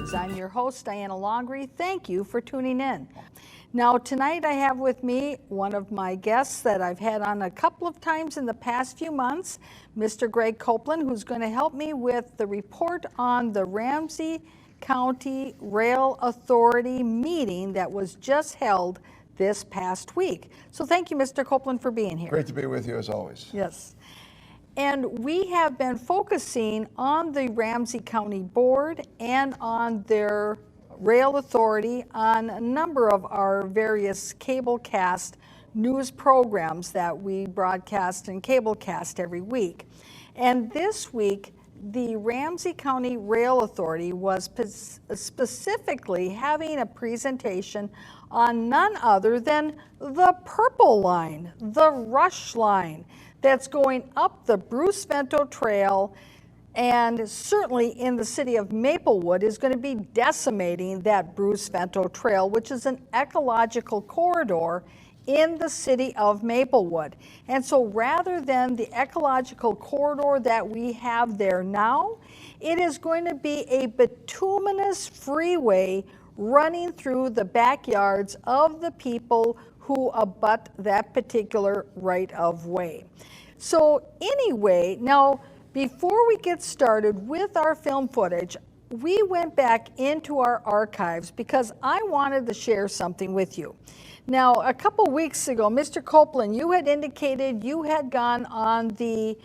News. I'm your host, Diana Longry. Thank you for tuning in. Now, tonight I have with me one of my guests that I've had on a couple of times in the past few months, Mr. Greg Copeland, who's going to help me with the report on the Ramsey County Rail Authority meeting that was just held this past week. So thank you, Mr. Copeland, for being here. Great to be with you as always. Yes. And we have been focusing on the Ramsey County Board and on their rail authority on a number of our various cablecast news programs that we broadcast and cablecast every week. And this week, the Ramsey County Rail Authority was specifically having a presentation on none other than the Purple Line, the Rush Line, that's going up the Bruce Vento Trail, and certainly in the city of Maplewood is going to be decimating that Bruce Vento Trail, which is an ecological corridor in the city of Maplewood. And so rather than the ecological corridor that we have there now, it is going to be a bituminous freeway running through the backyards of the people who abut that particular right of way. So anyway, now before we get started with our film footage, we went back into our archives because I wanted to share something with you. Now, a couple weeks ago, Mr. Copeland, you had indicated you had gone on the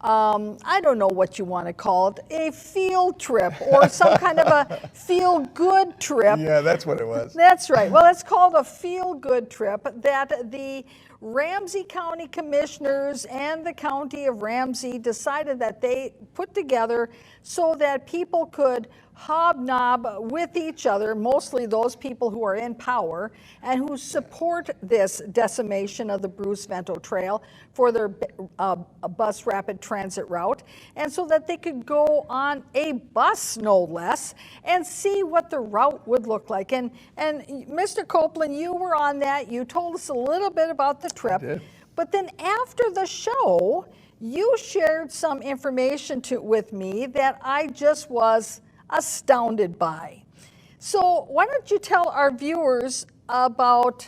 I don't know what you want to call it, a field trip or some kind of a feel-good trip. Yeah, that's what it was. That's right. Well, it's called a feel-good trip that the Ramsey County Commissioners and the County of Ramsey decided that they put together so that people could hobnob with each other, mostly those people who are in power and who support this decimation of the Bruce Vento Trail for their bus rapid transit route, and so that they could go on a bus, no less, and see what the route would look like. And Mr. Copeland, you were on that. You told us a little bit about the trip. I did. But then after the show, you shared some information with me that I just was astounded by. So why don't you tell our viewers about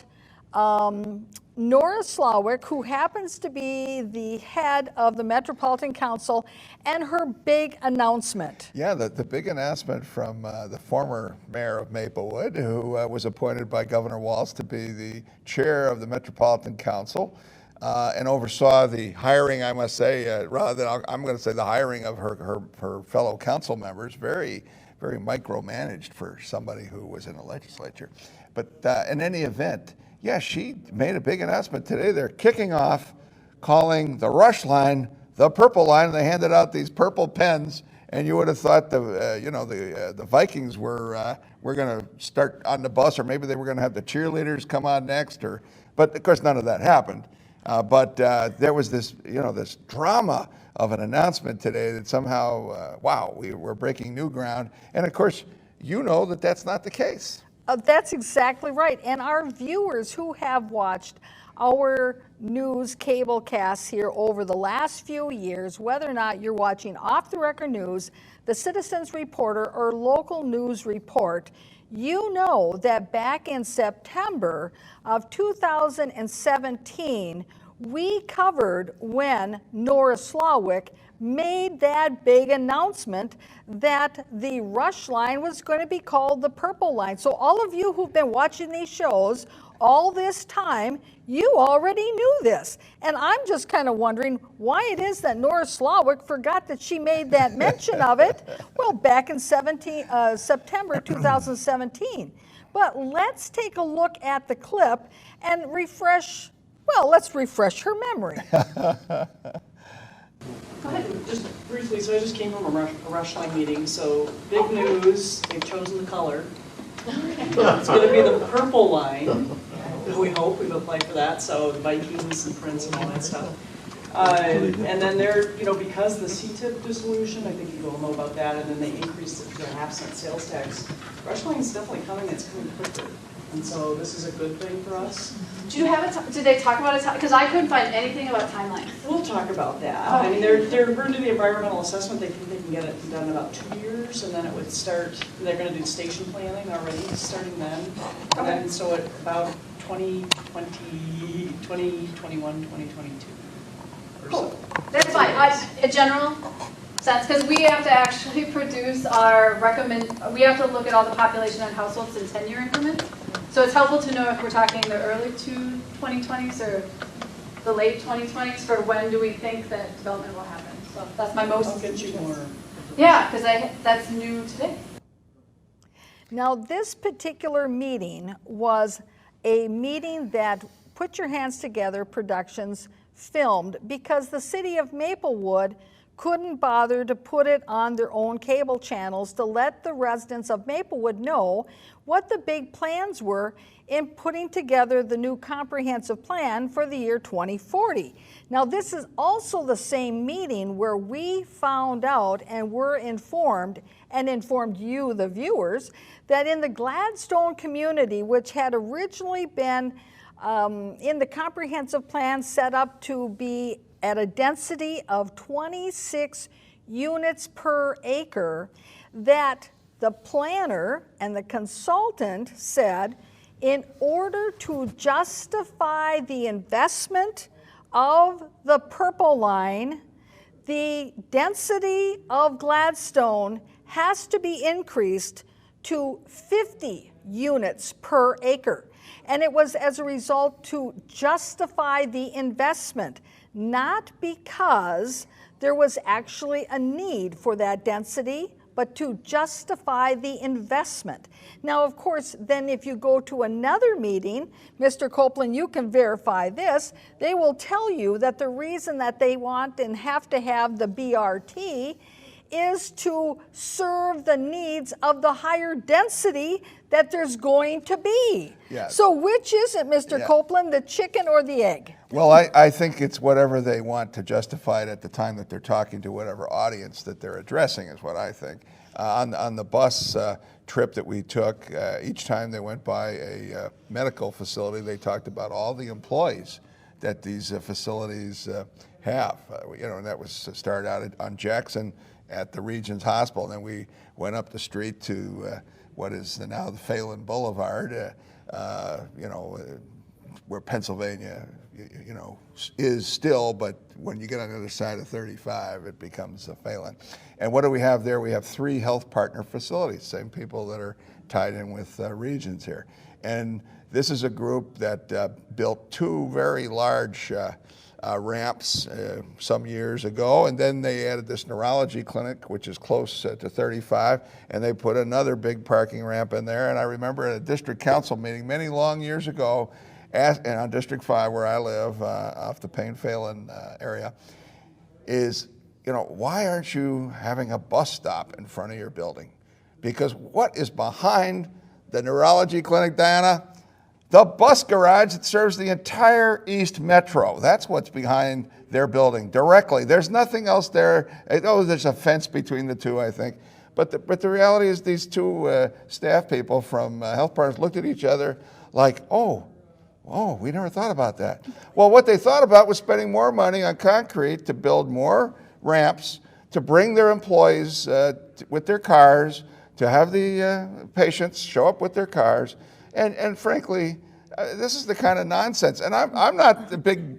Nora Slawick, who happens to be the head of the Metropolitan Council, and her big announcement. Yeah, the big announcement from the former mayor of Maplewood, who was appointed by Governor Walz to be the chair of the Metropolitan Council, and oversaw the hiring, I must say, rather than I'm going to say the hiring of her fellow council members, very micromanaged for somebody who was in the legislature. But in any event, yeah, she made a big announcement today. They're kicking off calling the Rush Line the Purple Line, and they handed out these purple pens, and you would have thought the Vikings were going to start on the bus, or maybe they were going to have the cheerleaders come on next, but of course none of that happened. But there was this drama of an announcement today that somehow, we're breaking new ground. And of course, you know that that's not the case. That's exactly right. And our viewers who have watched our news cable casts here over the last few years, whether or not you're watching Off the Record News, the Citizens Reporter, or Local News Report, you know that back in September of 2017, we covered when Nora Slawick made that big announcement that the Rush Line was going to be called the Purple Line. So all of you who've been watching these shows all this time, you already knew this. And I'm just kind of wondering why it is that Nora Slawick forgot that she made that mention of it, well, back in September 2017. But let's take a look at the clip and let's refresh her memory. Go ahead. Just briefly, so I just came from a Rush Line meeting, so big news, they've chosen the color. It's going to be the Purple Line. We hope. We've applied for that, so the Vikings and Prince and all that stuff. And then they're, because the CTIP dissolution, I think you all know about that, and then they increased the half-cent sales tax. Rush Line's definitely coming. It's coming quicker. And so this is a good thing for us. Do you have did they talk about a time? Because I couldn't find anything about timeline. We'll talk about that. I mean, they're going to do the environmental assessment. They think they can can get it done in about 2 years, and then it would start, they're gonna do station planning already, starting then. And then, so at about 2020, 2021, 2022 or Cool. so. That's fine. A general sense, because we have to actually produce we have to look at all the population and households in 10-year increments. So it's helpful to know if we're talking the early 2020s or the late 2020s for when do we think that development will happen. So that's my most. I'll get you more. Yeah, because that's new today. Now, this particular meeting was a meeting that Put Your Hands Together Productions filmed because the city of Maplewood couldn't bother to put it on their own cable channels to let the residents of Maplewood know what the big plans were in putting together the new comprehensive plan for the year 2040. Now, this is also the same meeting where we found out and were informed, and informed you, the viewers, that in the Gladstone community, which had originally been in the comprehensive plan set up to be at a density of 26 units per acre, that the planner and the consultant said in order to justify the investment of the Purple Line, the density of Gladstone has to be increased to 50 units per acre. And it was as a result to justify the investment, not because there was actually a need for that density, but to justify the investment. Now, of course, then if you go to another meeting, Mr. Copeland, you can verify this, they will tell you that the reason that they want and have to have the BRT is to serve the needs of the higher density that there's going to be. Yeah. So which is it, Mr. Yeah. Copeland, the chicken or the egg? Well, I think it's whatever they want to justify it at the time that they're talking to whatever audience that they're addressing is what I think. On the bus trip that we took, each time they went by a medical facility, they talked about all the employees that these facilities have. And that was started out on Jackson at the Regions Hospital. And then we went up the street to what is now the Phelan Boulevard, where Pennsylvania, is still, but when you get on the other side of 35, it becomes a Phelan. And what do we have there? We have 3 health partner facilities, same people that are tied in with Regions here. And this is a group that built 2 very large ramps some years ago, and then they added this neurology clinic, which is close to 35, and they put another big parking ramp in there. And I remember at a district council meeting many long years ago, and on District 5 where I live, off the Payne-Phelan area, is, why aren't you having a bus stop in front of your building? Because what is behind the neurology clinic, Diana? The bus garage that serves the entire East Metro. That's what's behind their building directly. There's nothing else there. There's a fence between the two, I think. But the reality is these 2 staff people from Health Partners looked at each other like, oh, we never thought about that. Well, what they thought about was spending more money on concrete to build more ramps, to bring their employees with their cars, to have the patients show up with their cars. And frankly, this is the kind of nonsense. And I'm not the big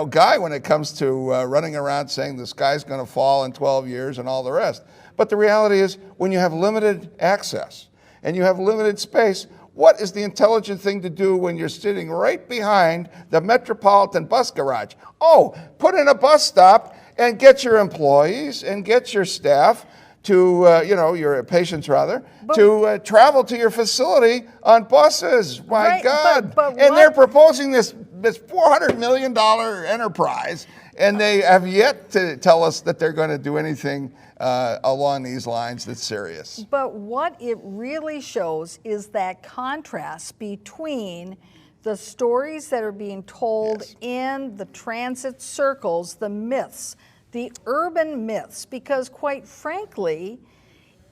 guy when it comes to running around saying the sky's going to fall in 12 years and all the rest. But the reality is when you have limited access and you have limited space, what is the intelligent thing to do when you're sitting right behind the Metropolitan bus garage? Oh, put in a bus stop and get your employees and get your staff to, your patients rather, to travel to your facility on buses. My Right, God. but And what- they're proposing this $400 million enterprise, and they have yet to tell us that they're going to do anything along these lines that's serious. But what it really shows is that contrast between the stories that are being told Yes. in the transit circles, the myths, the urban myths, because quite frankly,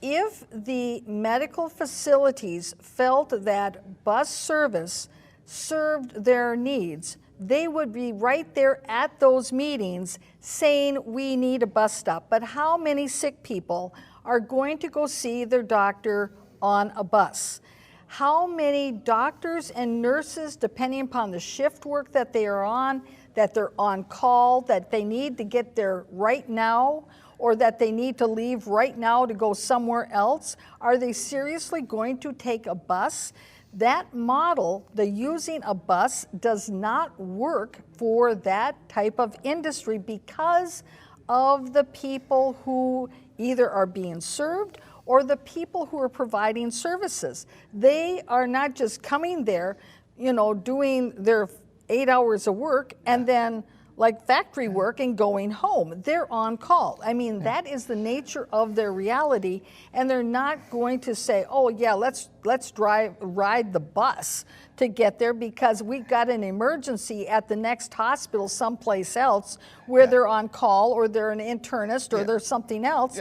if the medical facilities felt that bus service served their needs, they would be right there at those meetings saying we need a bus stop. But how many sick people are going to go see their doctor on a bus? How many doctors and nurses, depending upon the shift work that they are on, that they're on call, that they need to get there right now, or that they need to leave right now to go somewhere else? Are they seriously going to take a bus? That model, the using a bus, does not work for that type of industry because of the people who either are being served or the people who are providing services. They are not just coming there, doing their 8 hours of work and then like factory work and going home. They're on call. I mean, that is the nature of their reality, and they're not going to say, oh yeah, let's ride the bus to get there because we got an emergency at the next hospital someplace else where they're on call or they're an internist or there's something else,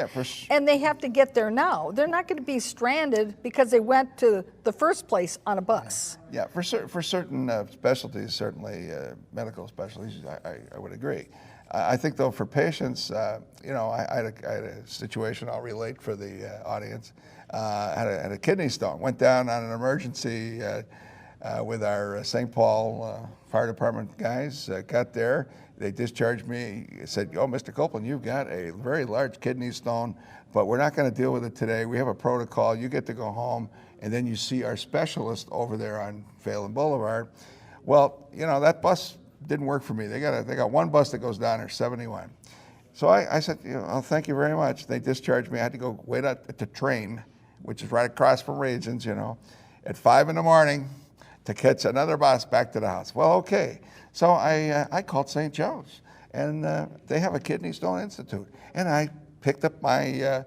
and they have to get there now. They're not going to be stranded because they went to the first place on a bus. Yeah, for certain specialties, certainly medical specialties, I would agree. I think though for patients, I had a situation I'll relate for the audience. Had a kidney stone, went down on an emergency with our St. Paul Fire Department guys, got there, they discharged me, said, oh, Mr. Copeland, you've got a very large kidney stone, but we're not going to deal with it today. We have a protocol, you get to go home, and then you see our specialist over there on Phelan Boulevard. Well, that bus didn't work for me. They got one bus that goes down there, 71. So I said, thank you very much. They discharged me. I had to go wait at the train, which is right across from Regions, at 5 in the morning to catch another bus back to the house. Well, okay. So I called St. Joe's, and they have a kidney stone institute. And I picked up my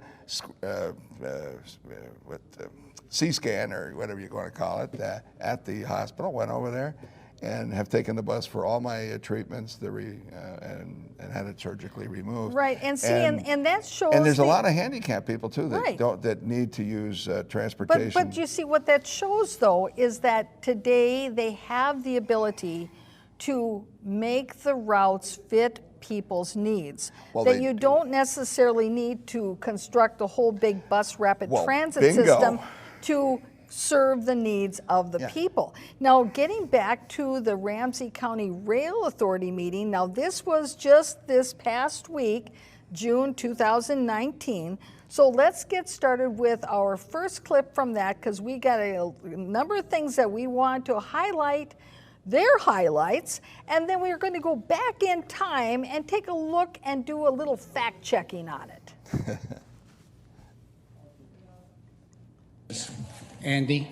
C-scan or whatever you're going to call it at the hospital, went over there, and have taken the bus for all my treatments and had it surgically removed. Right, and see, and that shows. And there's a lot of handicapped people too that need to use transportation. But you see, what that shows though is that today they have the ability to make the routes fit people's needs. Well, that you don't necessarily need to construct a whole big bus rapid transit system to serve the needs of the people. Now, getting back to the Ramsey County Rail Authority meeting, now this was just this past week, June 2019. So let's get started with our first clip from that because we got a number of things that we want to highlight, their highlights, and then we're going to go back in time and take a look and do a little fact checking on it. Andy.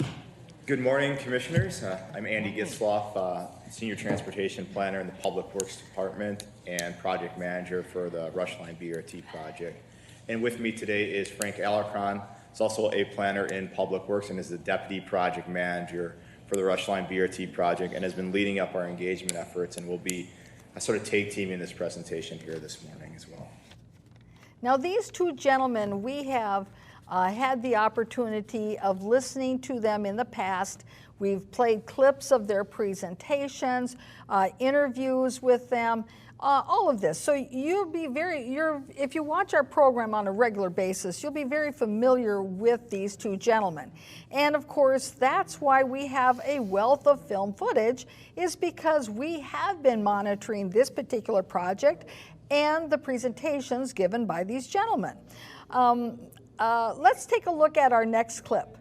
Good morning, Commissioners. I'm Andy Gitzloff, Senior Transportation Planner in the Public Works Department and Project Manager for the Rush Line BRT project. And with me today is Frank Alarcon. He's also a planner in Public Works and is the Deputy Project Manager for the Rush Line BRT project and has been leading up our engagement efforts and will be sort of tag teaming this presentation here this morning as well. Now, these two gentlemen, we have had the opportunity of listening to them in the past. We've played clips of their presentations, interviews with them, all of this. So you'll be if you watch our program on a regular basis, you'll be very familiar with these two gentlemen. And of course, that's why we have a wealth of film footage, is because we have been monitoring this particular project and the presentations given by these gentlemen. Let's take a look at our next clip.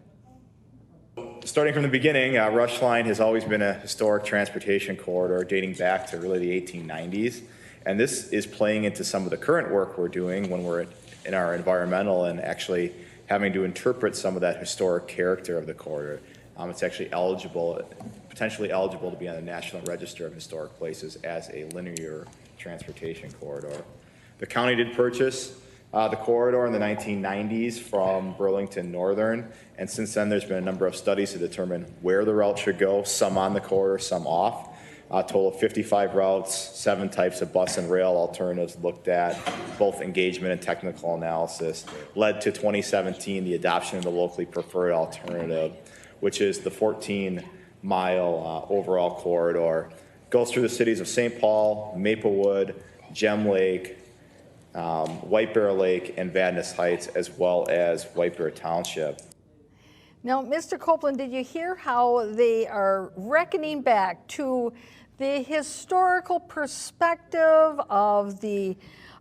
Starting from the beginning, Rush Line has always been a historic transportation corridor dating back to really the 1890s. And this is playing into some of the current work we're doing when we're in our environmental and actually having to interpret some of that historic character of the corridor. It's actually potentially eligible to be on the National Register of Historic Places as a linear transportation corridor. The county did purchase the corridor in the 1990s from Burlington Northern, and since then there's been a number of studies to determine where the route should go, some on the corridor, some off. A total of 55 routes, 7 types of bus and rail alternatives looked at, both engagement and technical analysis, led to 2017 the adoption of the locally preferred alternative, which is the 14-mile overall corridor Goes through the cities of St. Paul, Maplewood, Gem Lake, White Bear Lake, and Vadnais Heights, as well as White Bear Township. Now, Mr. Copeland, did you hear how they are reckoning back to the historical perspective of the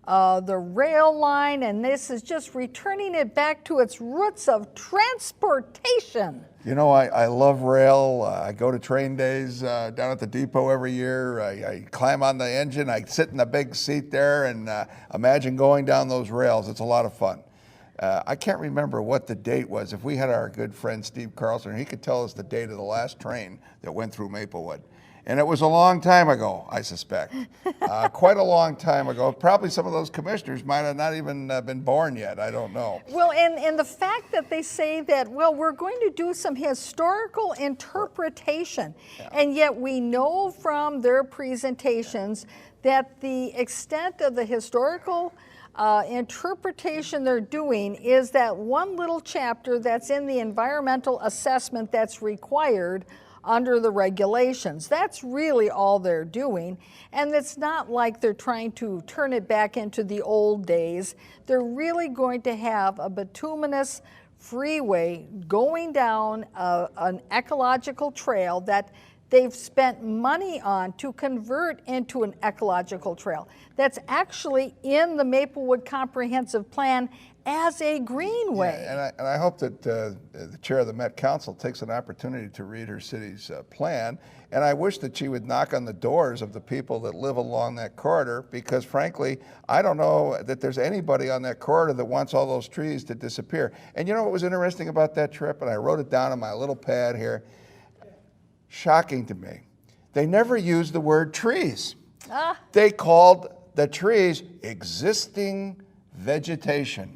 rail line, and this is just returning it back to its roots of transportation? You know, I love rail. I go to train days down at the depot every year. I climb on the engine. I sit in the big seat there and imagine going down those rails. It's a lot of fun. I can't remember what the date was. If we had our good friend Steve Carlson, he could tell us the date of the last train that went through Maplewood. And it was a long time ago, I suspect. Quite a long time ago. Probably some of those commissioners might have not even been born yet. I don't know. Well, and the fact that they say that, well, we're going to do some historical interpretation, and yet we know from their presentations that the extent of the historical interpretation they're doing is that one little chapter that's in the environmental assessment that's required under the regulations. That's really all they're doing. And it's not like they're trying to turn it back into the old days. They're really going to have a bituminous freeway going down an ecological trail that they've spent money on to convert into an ecological trail that's actually in the Maplewood Comprehensive Plan as a greenway. Yeah, and I hope that the chair of the Met Council takes an opportunity to read her city's plan. And I wish that she would knock on the doors of the people that live along that corridor, because frankly, I don't know that there's anybody on that corridor that wants all those trees to disappear. And you know what was interesting about that trip? And I wrote it down on my little pad here. Shocking to me. They never used the word trees. They called the trees existing vegetation.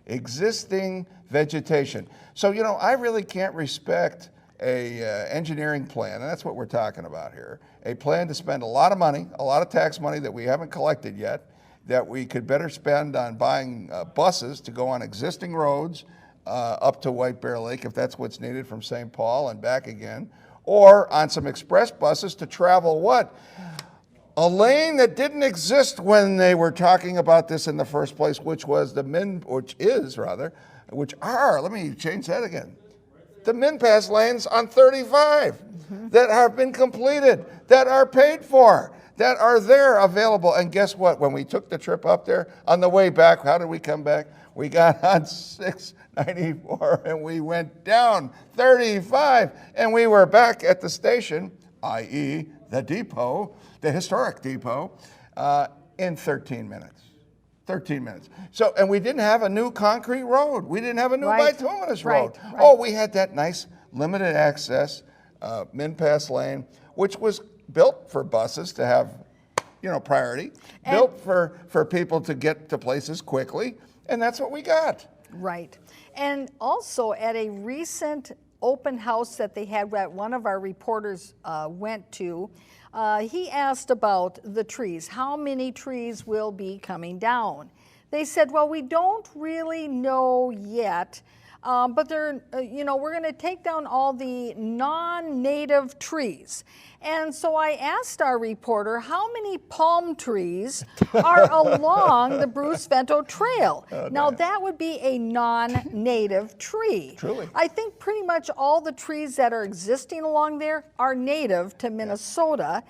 Existing vegetation. So, you know, I really can't respect a engineering plan, and that's what we're talking about here. A plan to spend a lot of money, a lot of tax money that we haven't collected yet, that we could better spend on buying buses to go on existing roads up to White Bear Lake, if that's what's needed from St. Paul and back again, or on some express buses to travel what? A lane that didn't exist when they were talking about this in the first place, which are, let me change that again, the MnPAS lanes on 35 that have been completed, that are paid for, that are there available. And guess what? When we took the trip up there, on the way back, how did we come back? We got on 694 and we went down 35 and we were back at the station, i.e. the depot, the historic depot, in 13 minutes. 13 minutes. So, and we didn't have a new concrete road. We didn't have a new bituminous road. Right. Oh, we had that nice limited access MnPAS lane, which was built for buses to have, you know, priority, built for people to get to places quickly, and that's what we got. Right. And also at a recent open house that they had that one of our reporters went to, he asked about the trees. How many trees will be coming down? They said, well, we don't really know yet, but they're, we're going to take down all the non-native trees. And so I asked our reporter, how many palm trees are along the Bruce Vento Trail? Now, that would be a non-native tree. Truly. I think pretty much all the trees that are existing along there are native to Minnesota.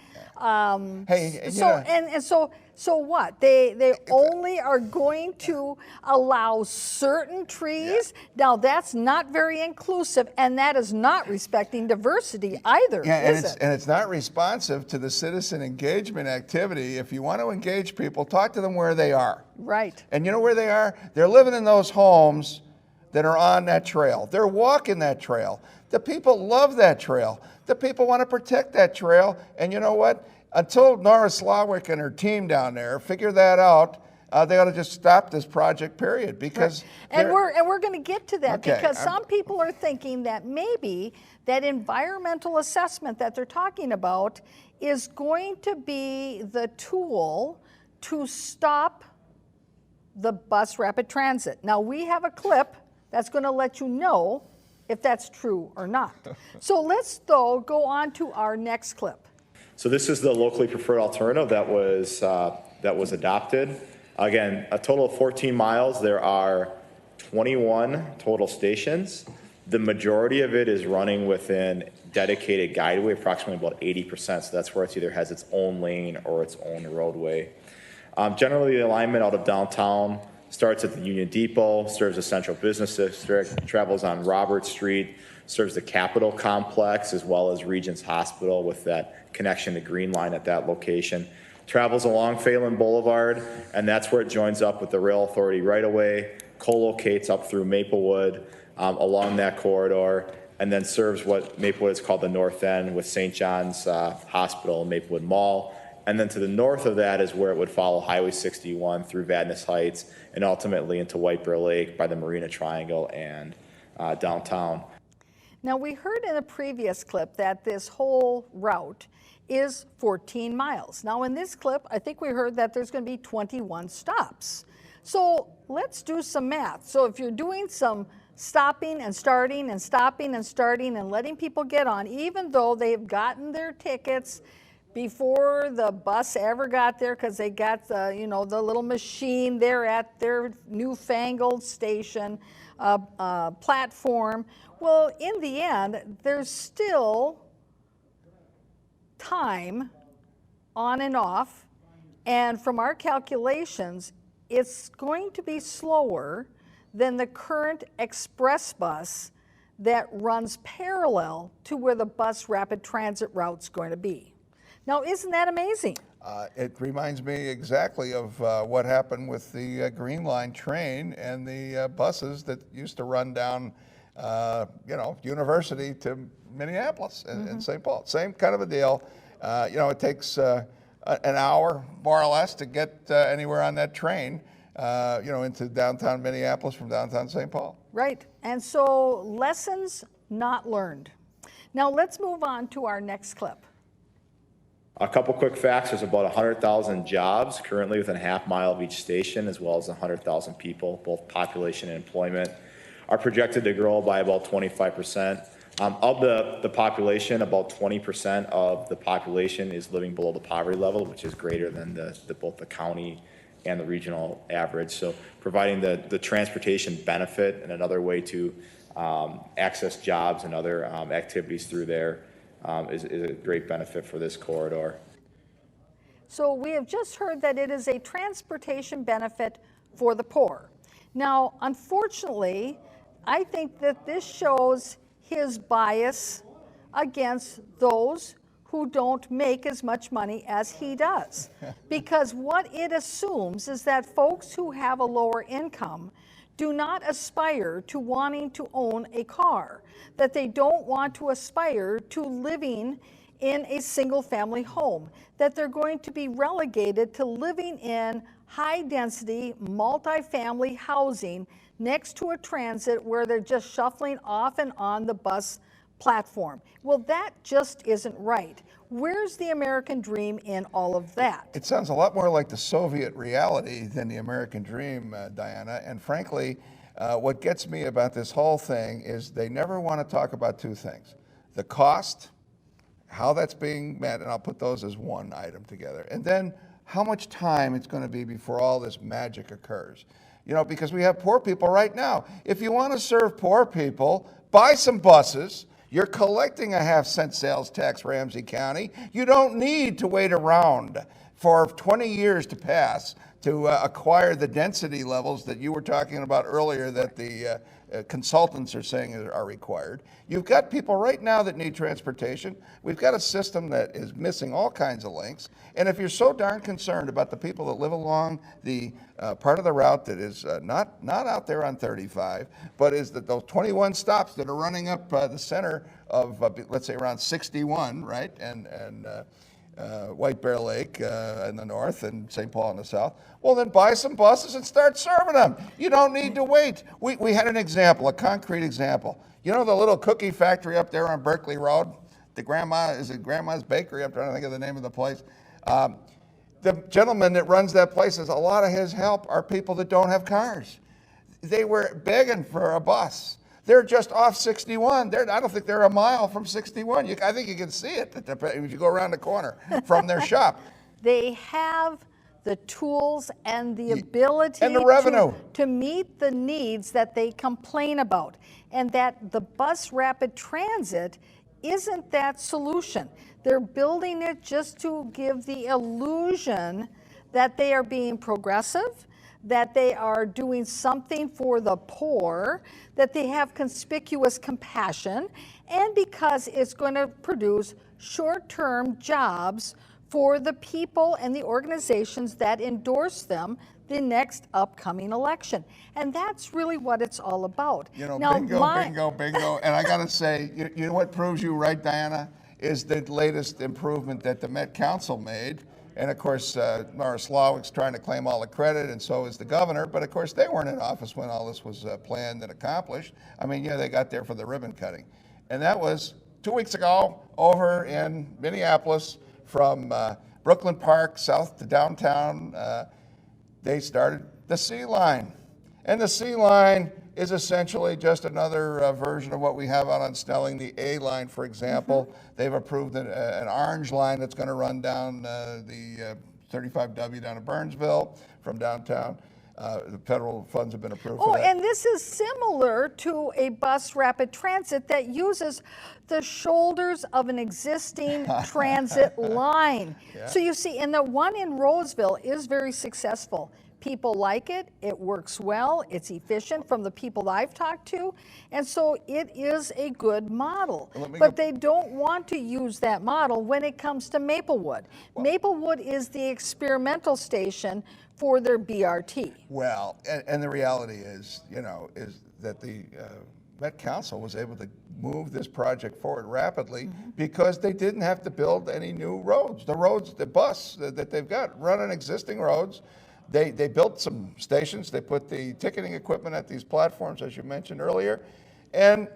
So what? They only are going to allow certain trees? Now, that's not very inclusive, and that is not respecting diversity either, is it? And it's not responsive to the citizen engagement activity. If you want to engage people, talk to them where they are. Right. And you know where they are? They're living in those homes that are on that trail. They're walking that trail. The people love that trail. The people want to protect that trail. And you know what? Until Nora Slawick and her team down there figure that out, they ought to just stop this project, period. Because and we're going to get to that, Okay, because some people are thinking that maybe that environmental assessment that they're talking about is going to be the tool to stop the bus rapid transit. Now, we have a clip that's going to let you know if that's true or not. So let's, though, go on to our next clip. So this is the locally preferred alternative that was adopted. Again, a total of 14 miles. There are 21 total stations. The majority of it is running within dedicated guideway, approximately about 80%. So that's where it either has its own lane or its own roadway. Generally, the alignment out of downtown starts at the Union Depot, serves the Central Business District, travels on Robert Street, serves the Capitol Complex, as well as Regents Hospital with that connection to Green Line at that location. Travels along Phelan Boulevard, and that's where it joins up with the Rail Authority right-of-way, co-locates up through Maplewood along that corridor, and then serves what Maplewood is called the North End with St. John's Hospital and Maplewood Mall. And then to the north of that is where it would follow Highway 61 through Vadnais Heights and ultimately into White Bear Lake by the Marina Triangle and downtown. Now, we heard in a previous clip that this whole route is 14 miles. Now, in this clip, I think we heard that there's going to be 21 stops. So let's do some math. So if you're doing some stopping and starting and stopping and starting and letting people get on, even though they've gotten their tickets before the bus ever got there, because they got the, you know, the little machine there at their newfangled station platform. Well, in the end, there's still time on and off, and from our calculations, it's going to be slower than the current express bus that runs parallel to where the bus rapid transit route's going to be. Now, isn't that amazing? It reminds me exactly of what happened with the Green Line train and the buses that used to run down, University to Minneapolis and St. Paul. Same kind of a deal. It takes an hour, more or less, to get anywhere on that train, into downtown Minneapolis from downtown St. Paul. Right. And so, lessons not learned. Now, let's move on to our next clip. A couple quick facts. There's about 100,000 jobs currently within a half mile of each station, as well as 100,000 people, both population and employment, are projected to grow by about 25%. Of the population, about 20% of the population is living below the poverty level, which is greater than both the county and the regional average. So providing the transportation benefit and another way to access jobs and other activities through there is a great benefit for this corridor. So we have just heard that it is a transportation benefit for the poor. Now, unfortunately, I think that this shows his bias against those who don't make as much money as he does. Because what it assumes is that folks who have a lower income do not aspire to wanting to own a car, that they don't want to aspire to living in a single family home, that they're going to be relegated to living in high density multifamily housing next to a transit where they're just shuffling off and on the bus platform. Well, that just isn't right. Where's the American dream in all of that? It sounds a lot more like the Soviet reality than the American dream, Diana. And frankly, what gets me about this whole thing is they never want to talk about two things: the cost, how that's being met, and I'll put those as one item together, and then how much time it's going to be before all this magic occurs. Because we have poor people right now. If you want to serve poor people, buy some buses. You're collecting a half-cent sales tax, Ramsey County. You don't need to wait around for 20 years to pass to acquire the density levels that you were talking about earlier that the consultants are saying are required. You've got people right now that need transportation. We've got a system that is missing all kinds of links. And if you're so darn concerned about the people that live along the part of the route that is not out there on 35, but is those 21 stops that are running up the center of, let's say, around 61, right? And White Bear Lake in the north and St. Paul in the south, well, then buy some buses and start serving them. You don't need to wait. We had an example, a concrete example. The little cookie factory up there on Berkeley Road? Grandma's Bakery? I'm trying to think of the name of the place. The gentleman that runs that place says a lot of his help are people that don't have cars. They were begging for a bus. They're just off 61. I don't think they're a mile from 61. I think you can see it if you go around the corner from their shop. They have the tools and the ability and the revenue to meet the needs that they complain about, and that the bus rapid transit isn't that solution. They're building it just to give the illusion that they are being progressive, that they are doing something for the poor, that they have conspicuous compassion, and because it's going to produce short-term jobs for the people and the organizations that endorse them the next upcoming election. And that's really what it's all about. Now, bingo. And I got to say, you know what proves you right, Diana, is the latest improvement that the Met Council made. And of course, Mara Slawik's trying to claim all the credit, and so is the governor. But of course, they weren't in office when all this was planned and accomplished. I mean, they got there for the ribbon cutting. And that was 2 weeks ago over in Minneapolis from Brooklyn Park south to downtown. They started the C line. And the C line is essentially just another version of what we have out on Snelling, the A line, for example. They've approved an orange line that's going to run down the 35W down to Burnsville from downtown. The federal funds have been approved for that. And this is similar to a bus rapid transit that uses the shoulders of an existing transit line. Yeah. So you see, and the one in Roseville is very successful. People like it, it works well, it's efficient from the people I've talked to, and so it is a good model. But they don't want to use that model when it comes to Maplewood. Maplewood is the experimental station for their BRT. Well, and the reality is, is that the Met Council was able to move this project forward rapidly because they didn't have to build any new roads. The bus that they've got run on existing roads. They built some stations. They put the ticketing equipment at these platforms, as you mentioned earlier, and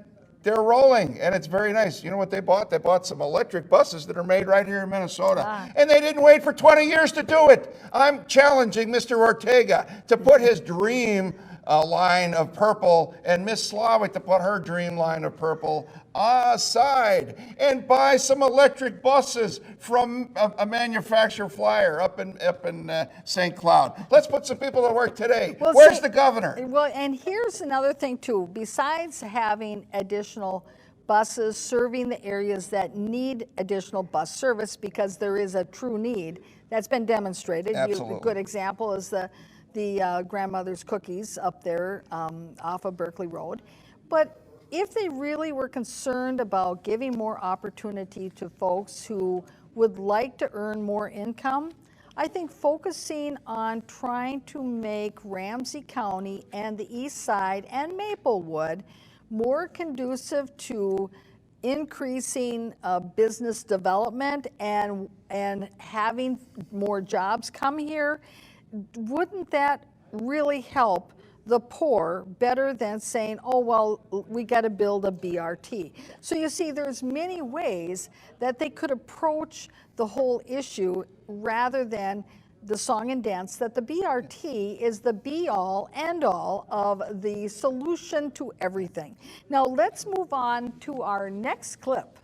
they're rolling, and it's very nice. You know what they bought? They bought some electric buses that are made right here in Minnesota, and they didn't wait for 20 years to do it. I'm challenging Mr. Ortega to put his dream line of purple and Miss Slawik to put her dream line of purple aside and buy some electric buses from a manufacturer flyer up in St. Cloud. Let's put some people to work today. Well, Where's the governor? Well, and here's another thing too. Besides having additional buses serving the areas that need additional bus service, because there is a true need that's been demonstrated. Absolutely. A good example is the Grandmother's Cookies up there off of Berkeley Road. But if they really were concerned about giving more opportunity to folks who would like to earn more income, I think focusing on trying to make Ramsey County and the East Side and Maplewood more conducive to increasing business development and having more jobs come here, wouldn't that really help the poor better than saying, oh, well, we got to build a BRT? So you see, there's many ways that they could approach the whole issue rather than the song and dance that the BRT is the be-all, end-all of the solution to everything. Now let's move on to our next clip.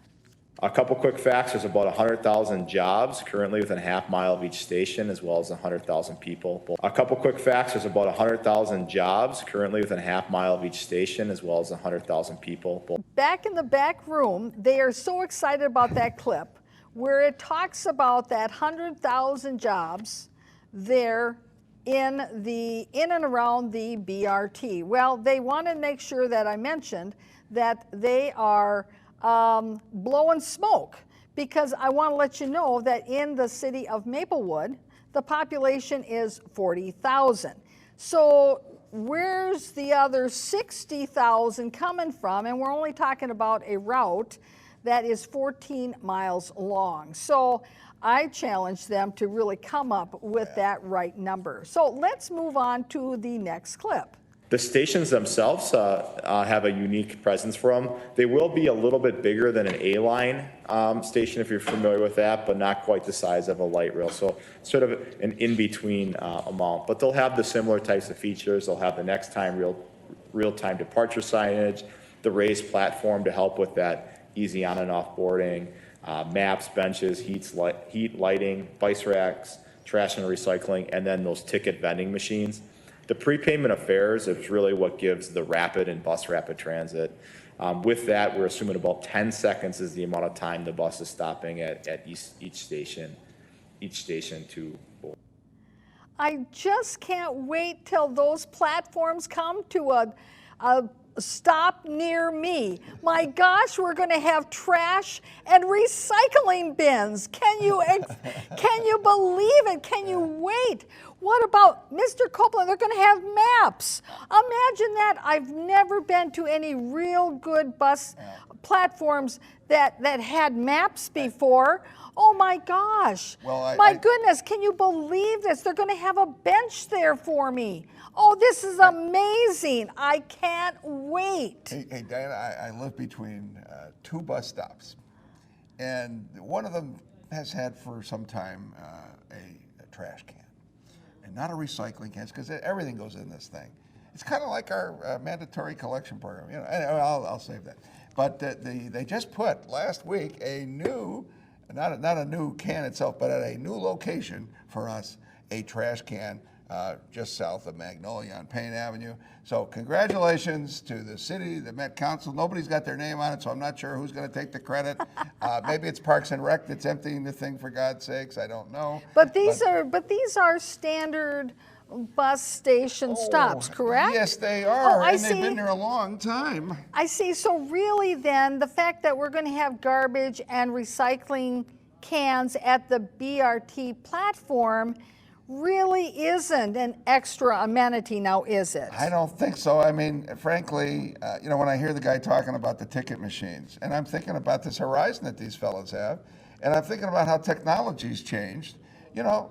A couple quick facts. There's about 100,000 jobs currently within a half mile of each station, as well as 100,000 people. A couple quick facts. There's about 100,000 jobs currently within a half mile of each station, as well as 100,000 people. Back in the back room, they are so excited about that clip where it talks about that 100,000 jobs there in and around the BRT. Well, they want to make sure that I mentioned that they are blowing smoke, because I want to let you know that in the city of Maplewood, the population is 40,000. So where's the other 60,000 coming from? And we're only talking about a route that is 14 miles long. So I challenge them to really come up with that right number. So let's move on to the next clip. The stations themselves have a unique presence for them. They will be a little bit bigger than an A-line station, if you're familiar with that, but not quite the size of a light rail. So sort of an in-between amount. But they'll have the similar types of features. They'll have the next time real-time departure signage. the raised platform to help with that easy on and off boarding, maps, benches, heat, lighting, bike racks, trash and recycling, and then those ticket vending machines. The prepayment of fares is really what gives the rapid and bus rapid transit. With that, we're assuming about 10 seconds is the amount of time the bus is stopping at each station to board. I just can't wait till those platforms come to a stop near me. My gosh, we're going to have trash and recycling bins. Can you believe it? Can you wait? What about Mr. Copeland? They're going to have maps. Imagine that. I've never been to any real good bus platforms that had maps before. Oh my gosh. Well, my goodness, can you believe this? They're going to have a bench there for me. Oh, this is amazing. I can't wait. Hey Diana, I live between two bus stops, and one of them has had for some time a trash can, and not a recycling can, because everything goes in this thing. It's kind of like our mandatory collection program. You know, anyway, I'll save that. But they just put last week a new, not a new can itself, but at a new location for us, a trash can just south of Magnolia on Payne Avenue. So congratulations to the city, the Met Council. Nobody's got their name on it, so I'm not sure who's going to take the credit. Maybe it's Parks and Rec that's emptying the thing, for God's sakes. I don't know. But these are standard bus station stops, correct? Yes, they are, Oh, I and they've see. been there a long time. I see. So really then, the fact that we're going to have garbage and recycling cans at the BRT platform really isn't an extra amenity now, is it? I don't think so. I mean, frankly, when I hear the guy talking about the ticket machines, and I'm thinking about this horizon that these fellows have, and I'm thinking about how technology's changed,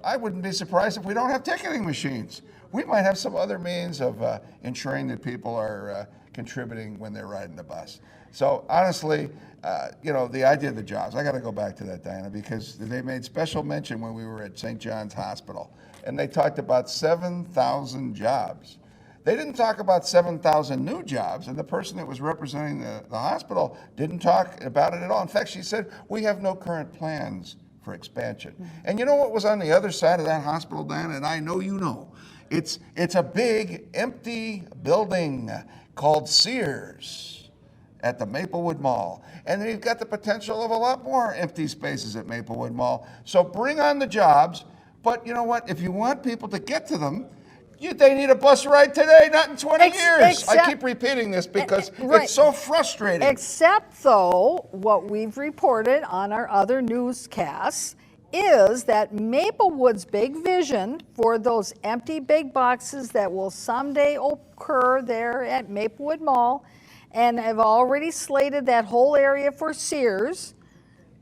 I wouldn't be surprised if we don't have ticketing machines. We might have some other means of ensuring that people are contributing when they're riding the bus. So honestly, the idea of the jobs, I got to go back to that, Diana, because they made special mention when we were at St. John's Hospital, and they talked about 7,000 jobs. They didn't talk about 7,000 new jobs, and the person that was representing the hospital didn't talk about it at all. In fact, she said, we have no current plans for expansion. And you know what was on the other side of that hospital, Diana, and I know you know, it's a big empty building called Sears at the Maplewood Mall. And they've got the potential of a lot more empty spaces at Maplewood Mall. So bring on the jobs, but you know what? If you want people to get to them, they need a bus ride today, not in 20 years. I keep repeating this because it's so frustrating. Except, though, what we've reported on our other newscasts is that Maplewood's big vision for those empty big boxes that will someday occur there at Maplewood Mall, and have already slated that whole area for Sears,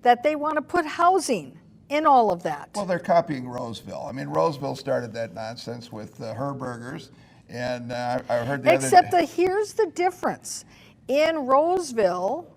that they want to put housing in all of that. Well, they're copying Roseville. I mean, Roseville started that nonsense with Herberger's, and I heard the Except other day. here's the difference. In Roseville,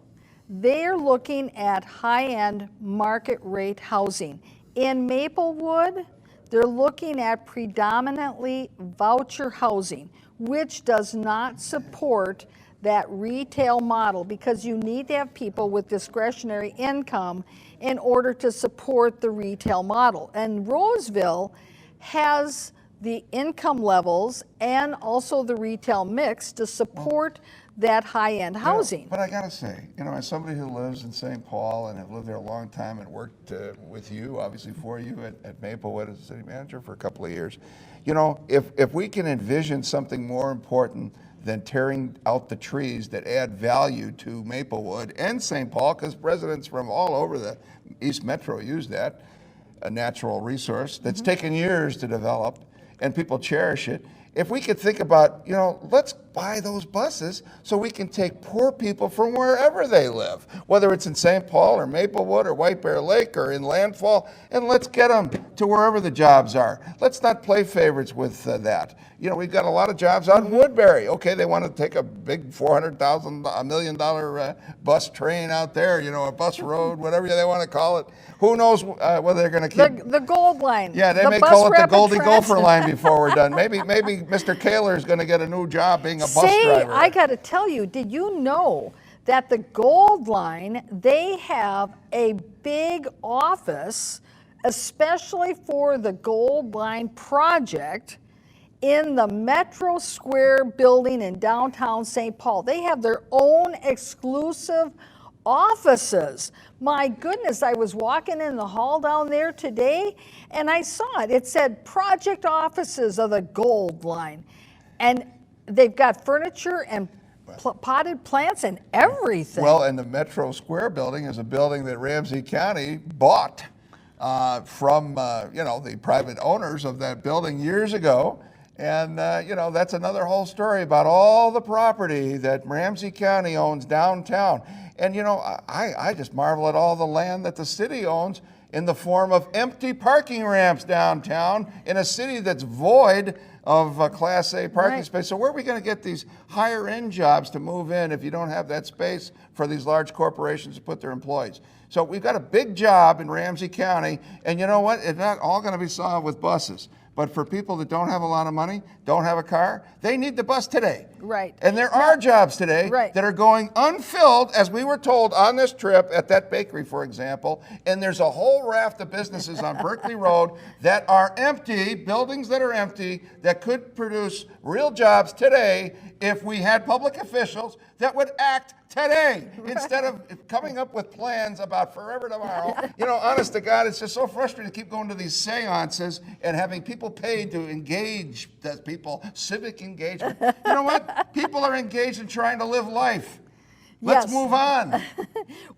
they're looking at high-end market rate housing. In Maplewood, they're looking at predominantly voucher housing, which does not support that retail model, because you need to have people with discretionary income in order to support the retail model. And Roseville has the income levels and also the retail mix to support that high-end housing. But I gotta say, as somebody who lives in St. Paul and have lived there a long time and worked with you, obviously for you at Maplewood as a city manager for a couple of years, if we can envision something more important than tearing out the trees that add value to Maplewood and St. Paul, because residents from all over the East Metro use that, a natural resource that's taken years to develop, and people cherish it. If we could think about, let's buy those buses so we can take poor people from wherever they live, whether it's in St. Paul or Maplewood or White Bear Lake or in Landfall, and let's get them to wherever the jobs are. Let's not play favorites with that. We've got a lot of jobs out in Woodbury. Okay, they want to take a big $400,000, $1 million bus train out there, a bus road, whatever they want to call it. Who knows whether they're going to keep... The Gold Line. Yeah, they may call it the Goldie Gopher line before we're done. Maybe Mr. Kaler is going to get a new job being a bus driver. I got to tell you, did you know that the Gold Line, they have a big office, especially for the Gold Line project, in the Metro Square building in downtown St. Paul. They have their own exclusive offices. My goodness, I was walking in the hall down there today and I saw it. It said project offices of the Gold Line. And they've got furniture and potted plants and everything. Well, and the Metro Square building is a building that Ramsey County bought from the private owners of that building years ago. And, that's another whole story about all the property that Ramsey County owns downtown. And, I just marvel at all the land that the city owns in the form of empty parking ramps downtown in a city that's void of Class A parking space. So where are we going to get these higher end jobs to move in if you don't have that space for these large corporations to put their employees? So we've got a big job in Ramsey County, and you know what? It's not all going to be solved with buses. But for people that don't have a lot of money, don't have a car, they need the bus today. Right. And there are jobs today that are going unfilled, as we were told on this trip at that bakery, for example. And there's a whole raft of businesses on Berkeley Road that are empty, buildings that are empty, that could produce real jobs today if we had public officials that would act today instead of coming up with plans about forever tomorrow. Honest to God, it's just so frustrating to keep going to these seances and having people paid to engage those people, civic engagement. You know what? People are engaged in trying to live life. Let's move on.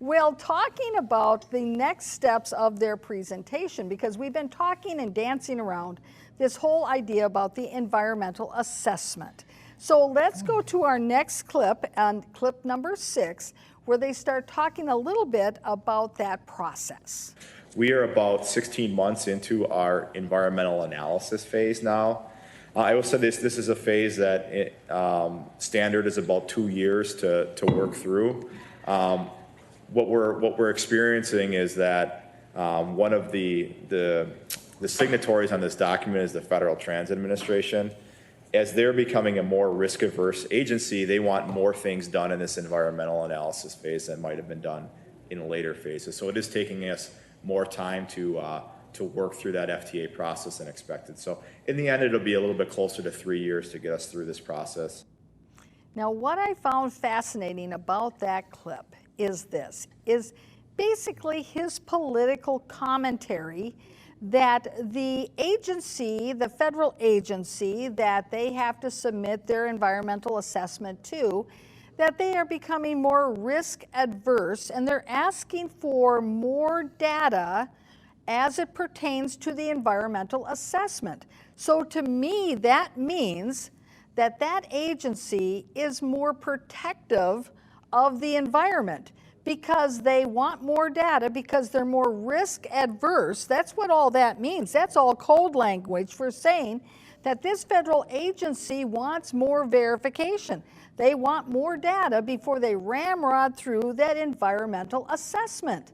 Well, talking about the next steps of their presentation, because we've been talking and dancing around this whole idea about the environmental assessment. So let's go to our next clip, and clip number 6, where they start talking a little bit about that process. We are about 16 months into our environmental analysis phase now. I will say this is a phase that standard is about 2 years to work through. What we're experiencing is that one of the signatories on this document is the Federal Transit Administration. As they're becoming a more risk-averse agency, they want more things done in this environmental analysis phase that might have been done in later phases. So it is taking us more time to work through that FTA process than expected. So in the end, it'll be a little bit closer to 3 years to get us through this process. Now, what I found fascinating about that clip is basically his political commentary that the agency, the federal agency that they have to submit their environmental assessment to, that they are becoming more risk adverse and they're asking for more data as it pertains to the environmental assessment. So to me, that means that that agency is more protective of the environment because they want more data, because they're more risk adverse. That's what all that means. That's all code language for saying that this federal agency wants more verification. They want more data before they ramrod through that environmental assessment.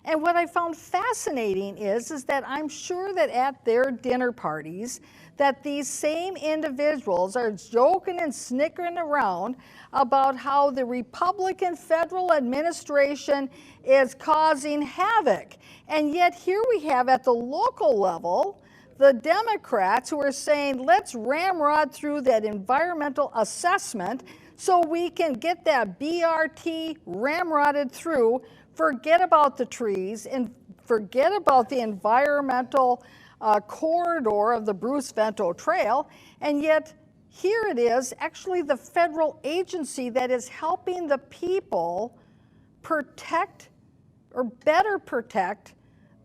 And what I found fascinating is that I'm sure that at their dinner parties, that these same individuals are joking and snickering around about how the Republican federal administration is causing havoc. And yet here we have at the local level, the Democrats who are saying, let's ramrod through that environmental assessment so we can get that BRT ramrodded through. Forget about the trees and forget about the environmental corridor of the Bruce Vento Trail. And yet here it is, actually the federal agency that is helping the people protect or better protect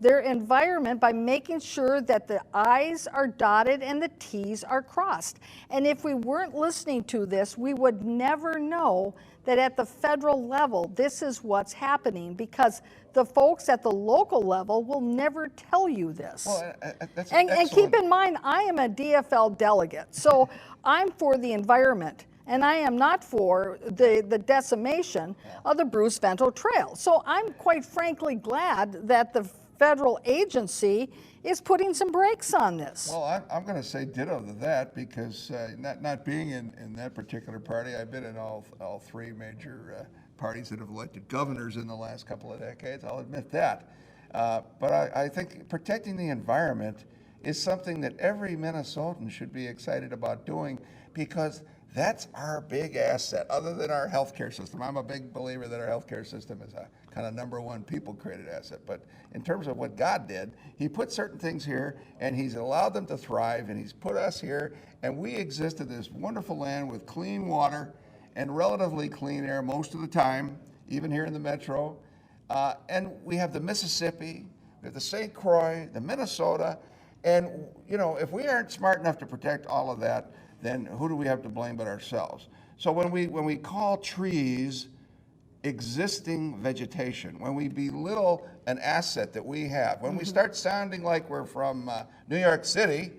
their environment by making sure that the I's are dotted and the T's are crossed. And if we weren't listening to this, we would never know that at the federal level, this is what's happening, because the folks at the local level will never tell you this. Well, that's and excellent. keep in mind, I am a DFL delegate, so I'm for the environment, and I am not for the decimation of the Bruce Vento Trail. So I'm quite frankly glad that the federal agency is putting some brakes on this. Well, I'm going to say ditto to that because not being in that particular party, I've been in all three major parties that have elected governors in the last couple of decades. I'll admit that. But I think protecting the environment is something that every Minnesotan should be excited about doing because that's our big asset, other than our healthcare system. I'm a big believer that our healthcare system is a kind of number one people-created asset. But in terms of what God did, He put certain things here, and He's allowed them to thrive, and He's put us here, and we exist in this wonderful land with clean water and relatively clean air most of the time, even here in the metro. And we have the Mississippi, we have the St. Croix, the Minnesota, and you know, if we aren't smart enough to protect all of that, then who do we have to blame but ourselves? So when we call trees existing vegetation, when we belittle an asset that we have, when we start sounding like we're from New York City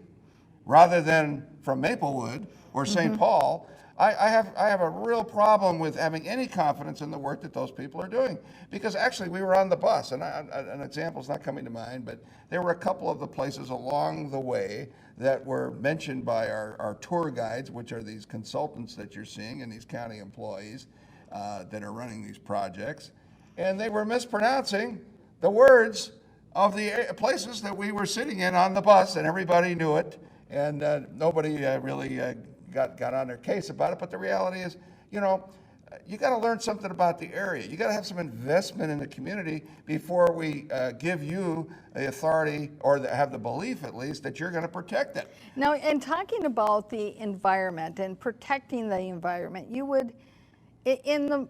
rather than from Maplewood or St. Paul, I have a real problem with having any confidence in the work that those people are doing. Because actually we were on the bus, and an example's not coming to mind, but there were a couple of the places along the way that were mentioned by our tour guides, which are these consultants that you're seeing and these county employees that are running these projects. And they were mispronouncing the words of the places that we were sitting in on the bus, and everybody knew it, and nobody really got on their case about it. But the reality is, you know, you got to learn something about the area. You got to have some investment in the community before we give you the authority or have the belief, at least, that you're going to protect it. Now, in talking about the environment and protecting the environment, you would, in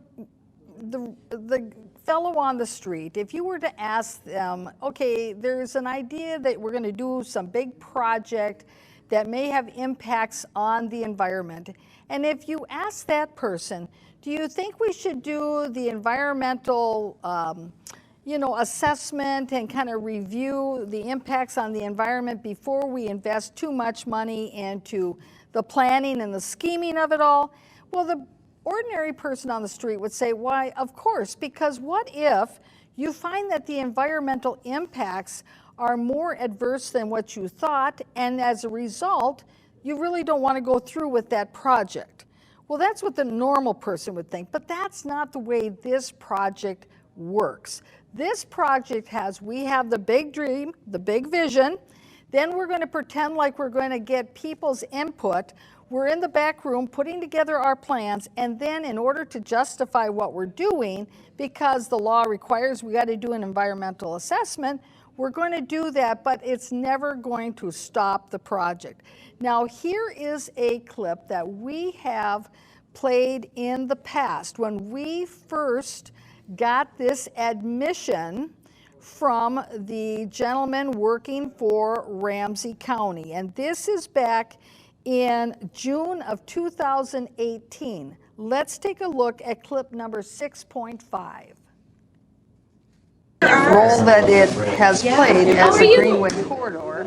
the fellow on the street, if you were to ask them, okay, there's an idea that we're going to do some big project that may have impacts on the environment, and if you ask that person, do you think we should do the environmental assessment and kind of review the impacts on the environment before we invest too much money into the planning and the scheming of it all? Well, the ordinary person on the street would say, why, of course, because what if you find that the environmental impacts are more adverse than what you thought, and as a result, you really don't want to go through with that project? Well, that's what the normal person would think, but that's not the way this project works. This project we have the big dream, the big vision, then we're going to pretend like we're going to get people's input. We're in the back room putting together our plans, and then in order to justify what we're doing, because the law requires we got to do an environmental assessment, we're going to do that, but it's never going to stop the project. Now, here is a clip that we have played in the past when we first got this admission from the gentleman working for Ramsey County. And this is back in June of 2018. Let's take a look at clip number 6.5. Role that it has played as a Greenwood corridor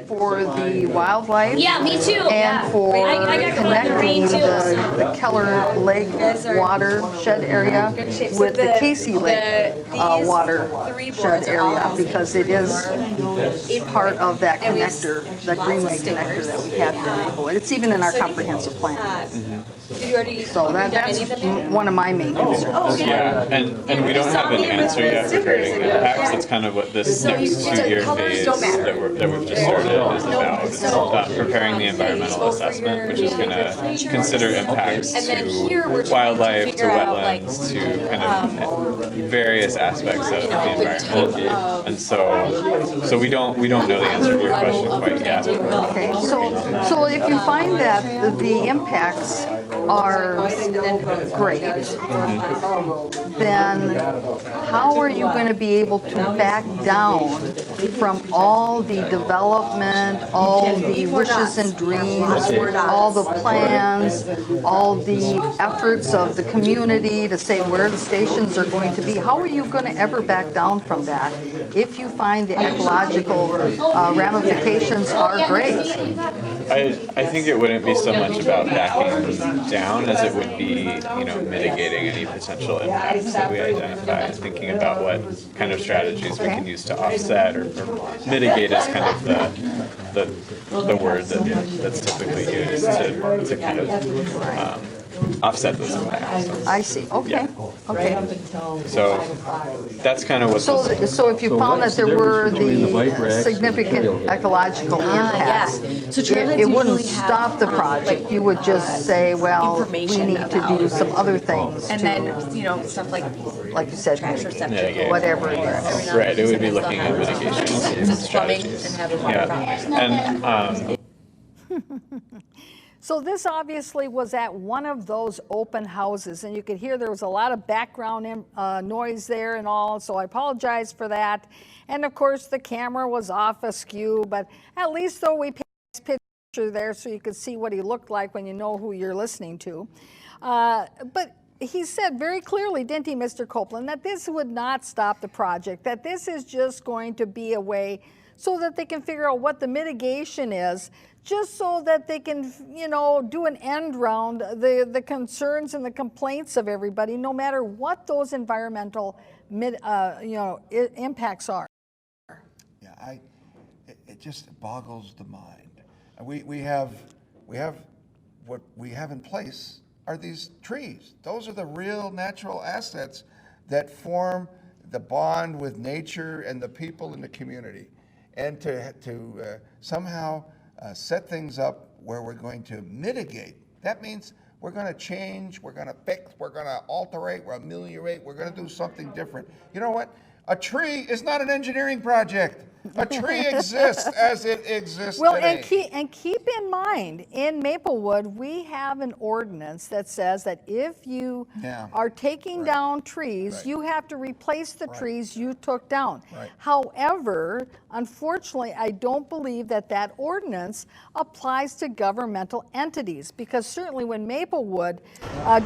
for the wildlife. Yeah, me too. And for I got connecting too, the Keller Lake watershed area with the Casey Lake watershed area, because it is part of that connector, the Greenway connector that we have here in Maplewood. It's even in our comprehensive plan. So that's one of my main concerns. Yeah, and we don't have an answer yet regarding impacts. That's kind of what this next 2-year phase that we've just started is about. Preparing the environmental assessment, which is going to consider impacts to wildlife, to wetlands, to kind of various aspects of the environment. And so we don't know the answer to your question quite yet. Okay, so if you find that the impacts are great, then how are you going to be able to back down from all the development, all the wishes and dreams, all the plans, all the efforts of the community to say where the stations are going to be? How are you going to ever back down from that if you find the ecological ramifications are great? I think it wouldn't be so much about backing down as it would be, mitigating any potential impacts that we identify. I think thinking about what kind of strategies we can use to offset or mitigate is kind of the word that's typically used to kind of offset those impacts. I see, okay, okay. So that's kind of what So, this, so if you found that there were the significant ecological Yeah. impacts, So trailheads it wouldn't usually stop have the project, you would just say, well, we information need to do about- some other things And to, then, you know, stuff like like you said, trash mitigate, receptacle. whatever it is. right, it would be looking at mitigation Plumbing strategies. and having water problems. Yeah, and So this obviously was at one of those open houses, and you could hear there was a lot of background noise there and all, so I apologize for that. And of course, the camera was off askew, but at least though we painted a nice picture there so you could see what he looked like when you know who you're listening to. But he said very clearly, didn't he, Mr. Copeland, that this would not stop the project, that this is just going to be a way so that they can figure out what the mitigation is, just so that they can, you know, do an end round the concerns and the complaints of everybody, no matter what those environmental impacts are. Yeah, it just boggles the mind. And we have what we have in place are these trees. Those are the real natural assets that form the bond with nature and the people in the community. And to somehow set things up where we're going to mitigate. That means we're going to change, we're going to fix, we're going to alterate, we're ameliorate, we're going to do something different. You know what? A tree is not an engineering project. A tree exists as it exists Well, today. and keep in mind, in Maplewood, we have an ordinance that says that if you Yeah. are taking Right. down trees, Right. you have to replace the trees you took down. Right. However, unfortunately, I don't believe that that ordinance applies to governmental entities, because certainly when Maplewood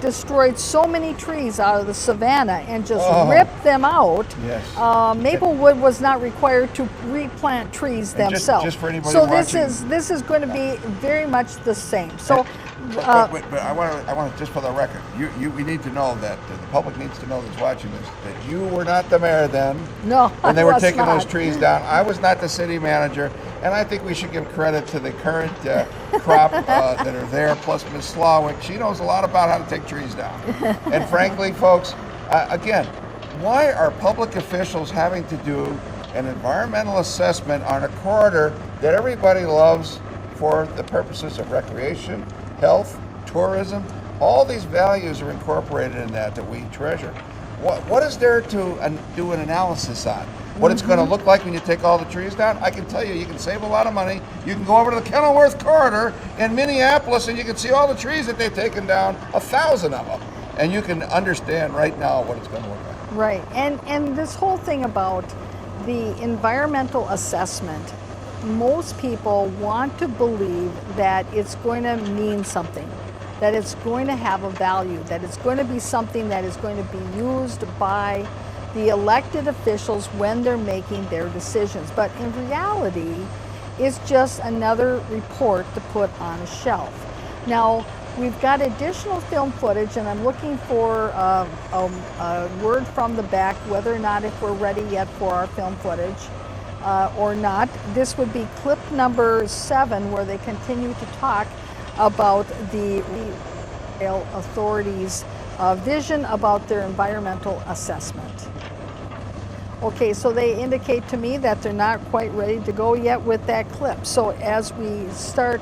destroyed so many trees out of the savanna and just ripped them out, Yes. Maplewood was not required to replant trees And just- themselves. just for anybody so watching- this is going to be very much the same. So, But I want to, just for the record, we need to know that, the public needs to know that's watching this, that you were not the mayor then. No, when they I were was taking those not. trees down. I was not the city manager, and I think we should give credit to the current crop that are there, plus Ms. Slawick. She knows a lot about how to take trees down. And frankly, folks, again, why are public officials having to do an environmental assessment on a corridor that everybody loves for the purposes of recreation, health, tourism? All these values are incorporated in that we treasure. What is there to do an analysis on? What it's going to look like when you take all the trees down? I can tell you, you can save a lot of money. You can go over to the Kenilworth corridor in Minneapolis and you can see all the trees that they've taken down, 1,000 of them. And you can understand right now what it's going to look like. right, and this whole thing about the environmental assessment, most people want to believe that it's going to mean something, that it's going to have a value, that it's going to be something that is going to be used by the elected officials when they're making their decisions. But in reality, it's just another report to put on a shelf. Now, we've got additional film footage, and I'm looking for a word from the back whether or not if we're ready yet for our film footage or not. This would be clip number 7, where they continue to talk about the rail authorities' vision about their environmental assessment. Okay, so they indicate to me that they're not quite ready to go yet with that clip. So as we start,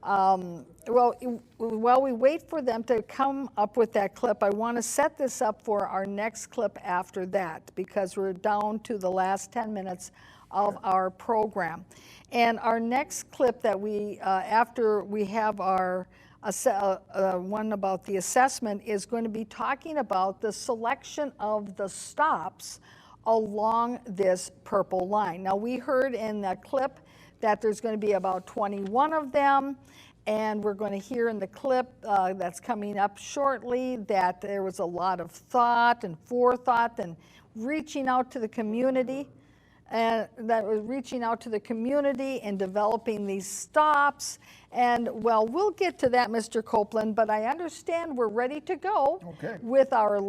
while we wait for them to come up with that clip, I want to set this up for our next clip after that, because we're down to the last 10 minutes of our program. And our next clip that we, after we have our one about the assessment, is going to be talking about the selection of the stops along this purple line. Now, we heard in the clip that there's going to be about 21 of them, and we're going to hear in the clip that's coming up shortly that there was a lot of thought and forethought and reaching out to the community and that was reaching out to the community and developing these stops. And well, we'll get to that, Mr. Copeland, but I understand we're ready to go Okay. with our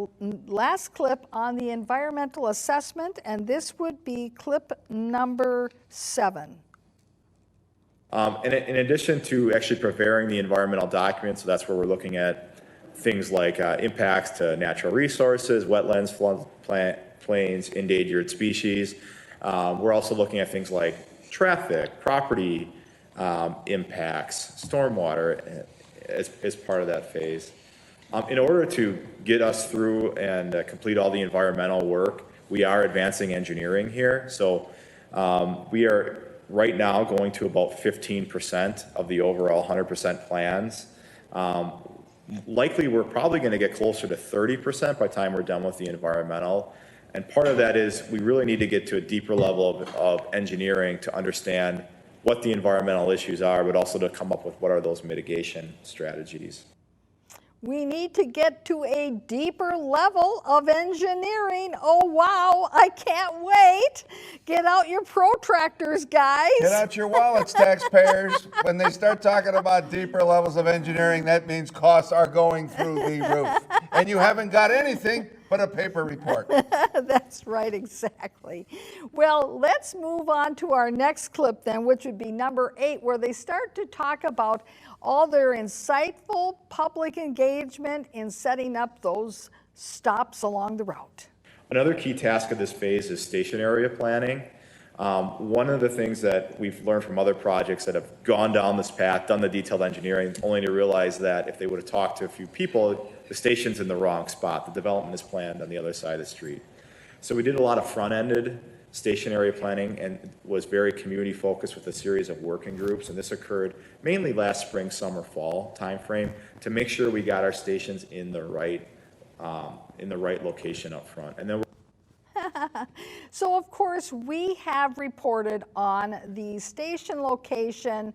last clip on the environmental assessment, and this would be clip number 7. In addition to actually preparing the environmental document, so that's where we're looking at things like impacts to natural resources, wetlands, floodplains, endangered species. We're also looking at things like traffic, property impacts, stormwater as part of that phase. In order to get us through and complete all the environmental work, we are advancing engineering here. So we are right now going to about 15% of the overall 100% plans. Likely, we're probably going to get closer to 30% by the time we're done with the environmental. And part of that is we really need to get to a deeper level of engineering to understand what the environmental issues are, but also to come up with what are those mitigation strategies. We need to get to a deeper level of engineering. Oh, wow, I can't wait. Get out your protractors, guys. Get out your wallets, taxpayers. When they start talking about deeper levels of engineering, that means costs are going through the roof. And you haven't got anything but a paper report. That's right, exactly. Well, let's move on to our next clip then, which would be number 8, where they start to talk about all their insightful public engagement in setting up those stops along the route. Another key task of this phase is station area planning. One of the things that we've learned from other projects that have gone down this path, done the detailed engineering, only to realize that if they would have talked to a few people, the station's in the wrong spot. The development is planned on the other side of the street. So we did a lot of front-ended station area planning and was very community focused with a series of working groups. And this occurred mainly last spring, summer, fall timeframe to make sure we got our stations in the right location up front. And then So of course, we have reported on the station location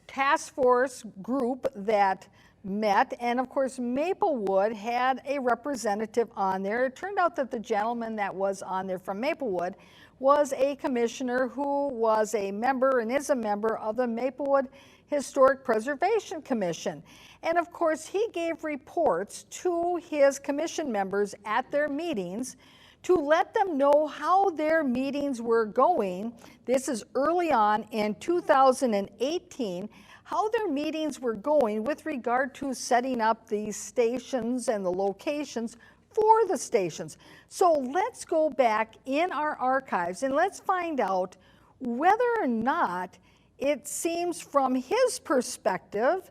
task force group that met, and of course Maplewood had a representative on there. It turned out that the gentleman that was on there from Maplewood was a commissioner who was a member and is a member of the Maplewood Historic Preservation Commission. And of course he gave reports to his commission members at their meetings to let them know how their meetings were going. This is early on in 2018, how their meetings were going with regard to setting up these stations and the locations for the stations. So let's go back in our archives and let's find out whether or not it seems from his perspective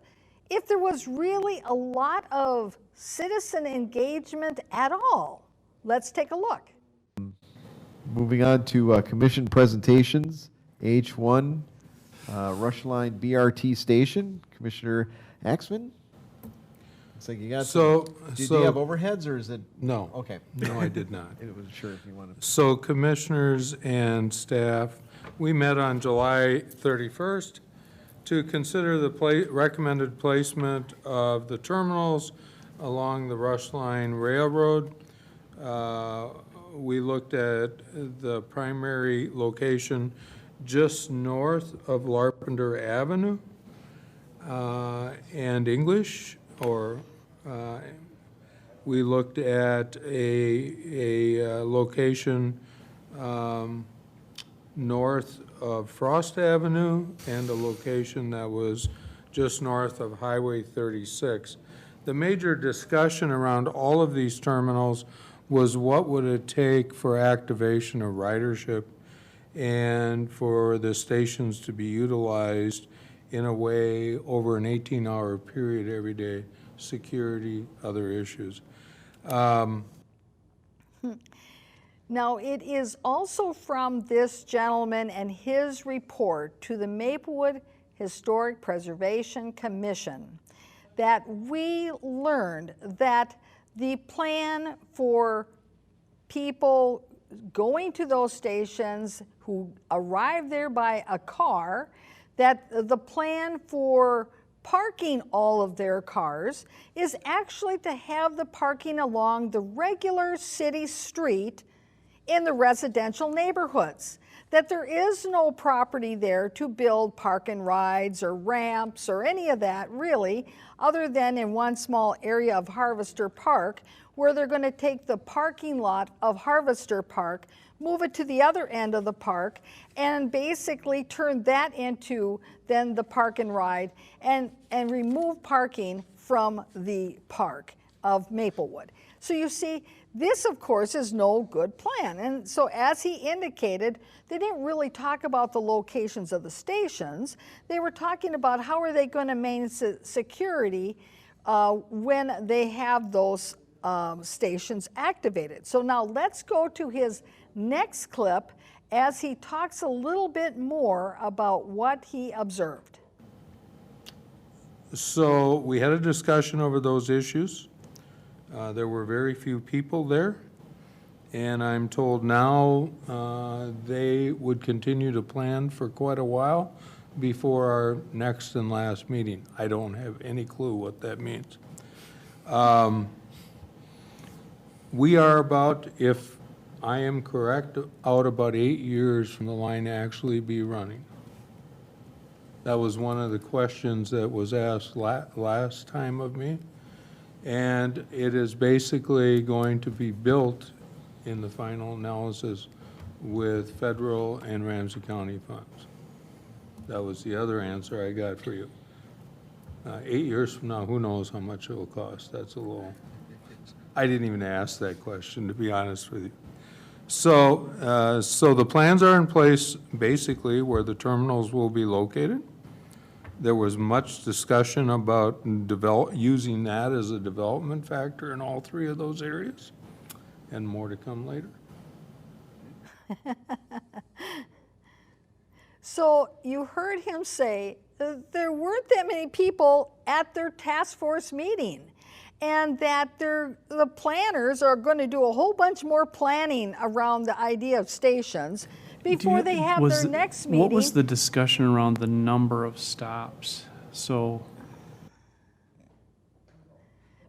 if there was really a lot of citizen engagement at all. Let's take a look. Moving on to commission presentations, H1, Rush Line BRT Station, Commissioner Axman. Looks like you got do you have overheads or is it? No. Okay. No, I did not. I wasn't sure if you wanted to. So commissioners and staff, we met on July 31st to consider the recommended placement of the terminals along the Rush Line Railroad. We looked at the primary location just north of Larpenteur Avenue and English, we looked at a location north of Frost Avenue and a location that was just north of Highway 36. The major discussion around all of these terminals was what would it take for activation of ridership and for the stations to be utilized in a way over an 18-hour period every day, security, other issues. Now, it is also from this gentleman and his report to the Maplewood Historic Preservation Commission that we learned that the plan for people going to those stations who arrive there by a car, that the plan for parking all of their cars is actually to have the parking along the regular city street in the residential neighborhoods, that there is no property there to build park and rides or ramps or any of that really, other than in one small area of Harvester Park, where they're going to take the parking lot of Harvester Park, move it to the other end of the park, and basically turn that into then the park and ride, and remove parking from the park of Maplewood. So you see, this of course is no good plan. And so as he indicated, they didn't really talk about the locations of the stations. They were talking about how are they going to maintain security when they have those stations activated. So now let's go to his next clip as he talks a little bit more about what he observed. So we had a discussion over those issues. There were very few people there, and I'm told now they would continue to plan for quite a while before our next and last meeting. I don't have any clue what that means. We are about, if I am correct, out about 8 years from the line actually be running. That was one of the questions that was asked last time of me. And it is basically going to be built in the final analysis with federal and Ramsey County funds. That was the other answer I got for you. 8 years from now, who knows how much it will cost? That's a little, I didn't even ask that question, to be honest with you. So, so the plans are in place basically where the terminals will be located. There was much discussion about using that as a development factor in all three of those areas, and more to come later. So you heard him say there weren't that many people at their task force meeting, and that the planners are going to do a whole bunch more planning around the idea of stations before they have their next meeting. What was the discussion around the number of stops? So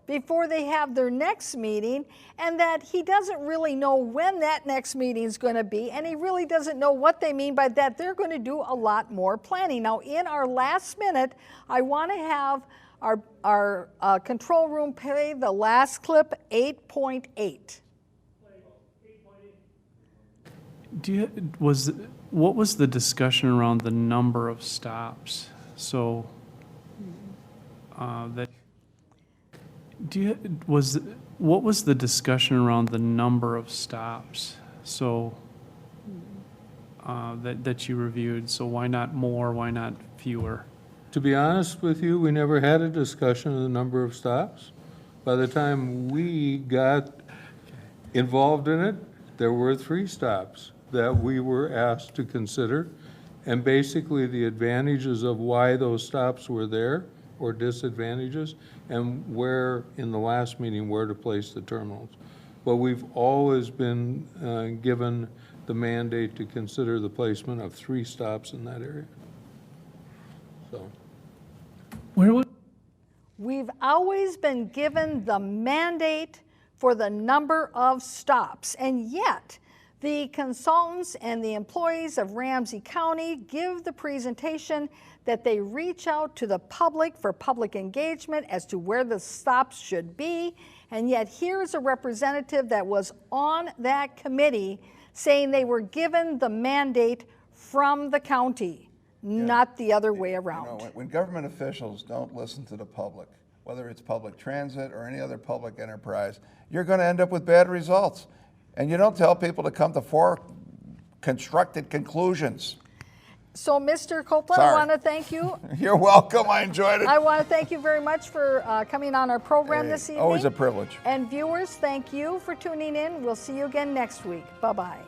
before they have their next meeting, and that he doesn't really know when that next meeting is going to be, and he really doesn't know what they mean by that. They're going to do a lot more planning. Now, in our last minute, I want to have our control room play the last clip, 8.8. What was the discussion around the number of stops? So what was the discussion around the number of stops? So that you reviewed. So why not more? Why not fewer? To be honest with you, we never had a discussion of the number of stops. By the time we got involved in it, there were 3 stops that we were asked to consider, and basically the advantages of why those stops were there, or disadvantages, and where, in the last meeting, where to place the terminals. But we've always been given the mandate to consider the placement of 3 stops in that area. So. We've always been given the mandate for the number of stops, and yet the consultants and the employees of Ramsey County give the presentation that they reach out to the public for public engagement as to where the stops should be, and yet here's a representative that was on that committee saying they were given the mandate from the county, not the other way around. You know, when government officials don't listen to the public, whether it's public transit or any other public enterprise, you're going to end up with bad results. And you don't tell people to come to constructed conclusions. So, Mr. Copeland, Sorry. I want to thank you. You're welcome. I enjoyed it. I want to thank you very much for coming on our program this evening. Always a privilege. And viewers, thank you for tuning in. We'll see you again next week. Bye-bye.